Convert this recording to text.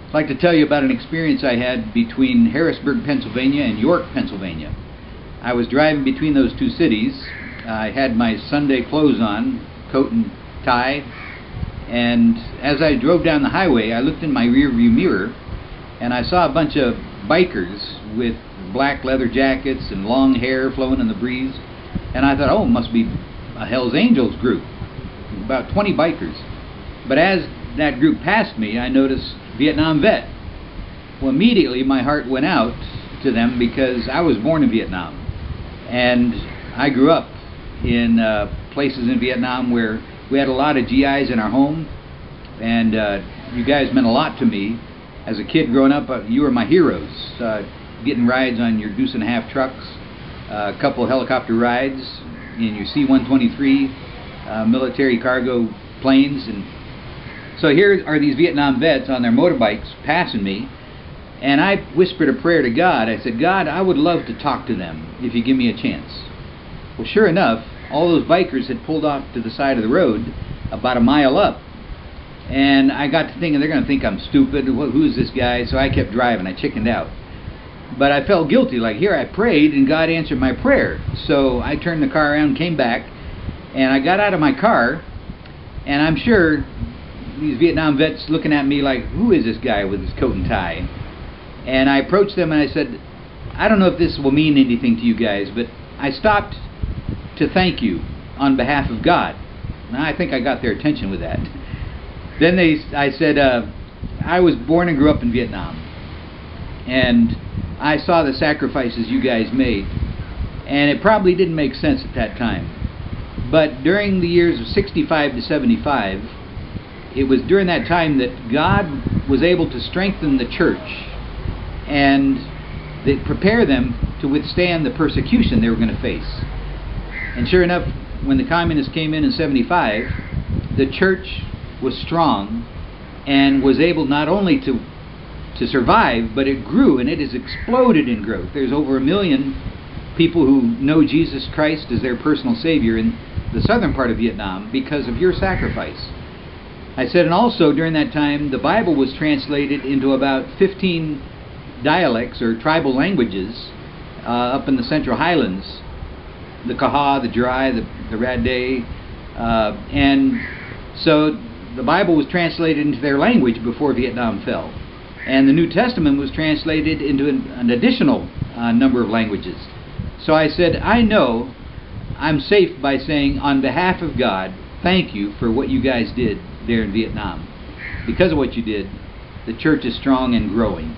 I'd like to tell you about an experience I had between Harrisburg, Pennsylvania and York, Pennsylvania. I was driving between those two cities. I had my Sunday clothes on, coat and tie, and as I drove down the highway, I looked in my rearview mirror and I saw a bunch of bikers with black leather jackets and long hair flowing in the breeze, and I thought, oh, it must be a Hells Angels group, about 20 bikers. But as that group passed me, I noticed Vietnam vet. Well, immediately my heart went out to them because I was born in Vietnam, and I grew up in places in Vietnam where we had a lot of GIs in our home, and you guys meant a lot to me. As a kid growing up, you were my heroes, getting rides on your deuce-and-a-half trucks, a couple of helicopter rides in your C-123 military cargo planes. And so here are these Vietnam vets on their motorbikes passing me, and I whispered a prayer to God. I said, God, I would love to talk to them if you give me a chance. Well, sure enough, all those bikers had pulled off to the side of the road about a mile up, and I got to thinking, they're going to think I'm stupid. Who's this guy? So I kept driving. I chickened out. But I felt guilty, like here I prayed and God answered my prayer. So I turned the car around, came back, and I got out of my car, and I'm sure these Vietnam vets looking at me like, who is this guy with his coat and tie? And I approached them and I said, I don't know if this will mean anything to you guys, but I stopped to thank you on behalf of God. Now, I think I got their attention with that. Then I said, I was born and grew up in Vietnam, and I saw the sacrifices you guys made, and it probably didn't make sense at that time. But during the years of 65 to 75, it was during that time that God was able to strengthen the church and prepare them to withstand the persecution they were going to face. And sure enough, when the communists came in 75, the church was strong and was able not only to survive, but it grew, and it has exploded in growth. There's over 1 million people who know Jesus Christ as their personal Savior in the southern part of Vietnam because of your sacrifice. I said, and also during that time, the Bible was translated into about 15 dialects or tribal languages up in the Central Highlands, the Kaha, the Dry, the Radday, and so the Bible was translated into their language before Vietnam fell. And the New Testament was translated into an additional number of languages. So I said, I know I'm safe by saying, on behalf of God, thank you for what you guys did there in Vietnam. Because of what you did, the church is strong and growing.